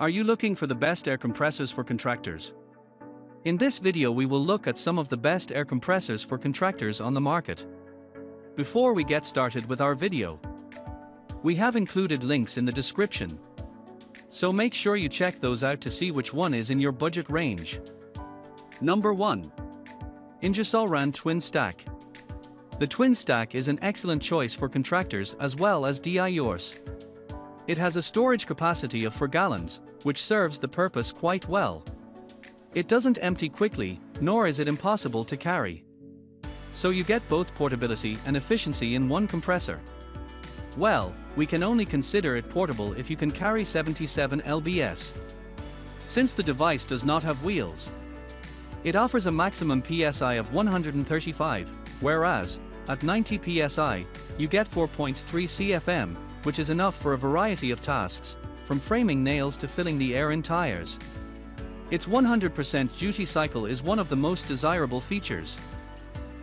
Are you looking for the best air compressors for contractors? In this video we will look at some of the best air compressors for contractors on the market. Before we get started with our video, we have included links in the description, so make sure you check those out to see which one is in your budget range. Number 1. Ingersoll-Rand Twin Stack. The Twin Stack is an excellent choice for contractors as well as DIYers. It has a storage capacity of 4 gallons, which serves the purpose quite well. It doesn't empty quickly, nor is it impossible to carry. So you get both portability and efficiency in one compressor. Well, we can only consider it portable if you can carry 77 lbs. Since the device does not have wheels, it offers a maximum PSI of 135, whereas, at 90 PSI, you get 4.3 CFM, which is enough for a variety of tasks, from framing nails to filling the air in tires. Its 100% duty cycle is one of the most desirable features.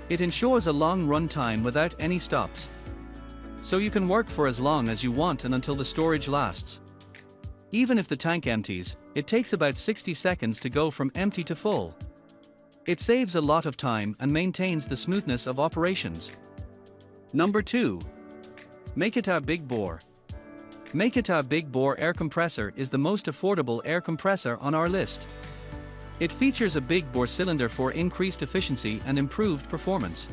It ensures a long run time without any stops, so you can work for as long as you want and until the storage lasts. Even if the tank empties, it takes about 60 seconds to go from empty to full. It saves a lot of time and maintains the smoothness of operations. Number 2. Makita Big Bore. Makita Big Bore air compressor is the most affordable air compressor on our list. It features a big bore cylinder for increased efficiency and improved performance.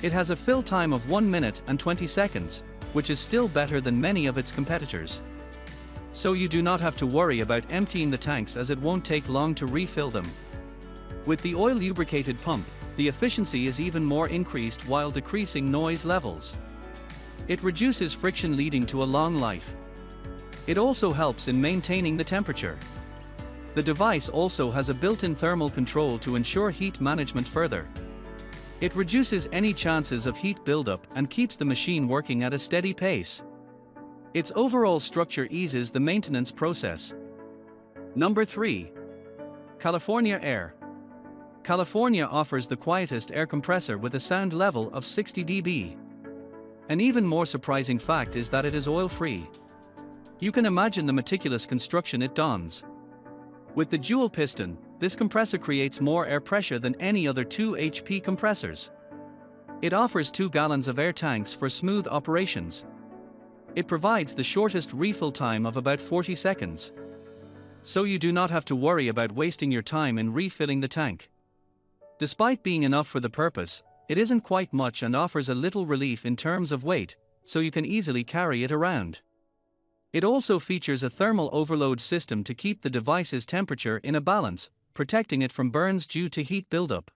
It has a fill time of 1 minute and 20 seconds, which is still better than many of its competitors. So you do not have to worry about emptying the tanks, as it won't take long to refill them. With the oil lubricated pump, the efficiency is even more increased while decreasing noise levels. It reduces friction, leading to a long life. It also helps in maintaining the temperature. The device also has a built-in thermal control to ensure heat management further. It reduces any chances of heat buildup and keeps the machine working at a steady pace. Its overall structure eases the maintenance process. Number 3. California Air. California offers the quietest air compressor with a sound level of 60 dB. An even more surprising fact is that it is oil-free. You can imagine the meticulous construction it dons. With the dual piston, this compressor creates more air pressure than any other 2 HP compressors. It offers 2 gallons of air tanks for smooth operations. It provides the shortest refill time of about 40 seconds. So you do not have to worry about wasting your time in refilling the tank. Despite being enough for the purpose, it isn't quite much and offers a little relief in terms of weight, so you can easily carry it around. It also features a thermal overload system to keep the device's temperature in a balance, protecting it from burns due to heat buildup.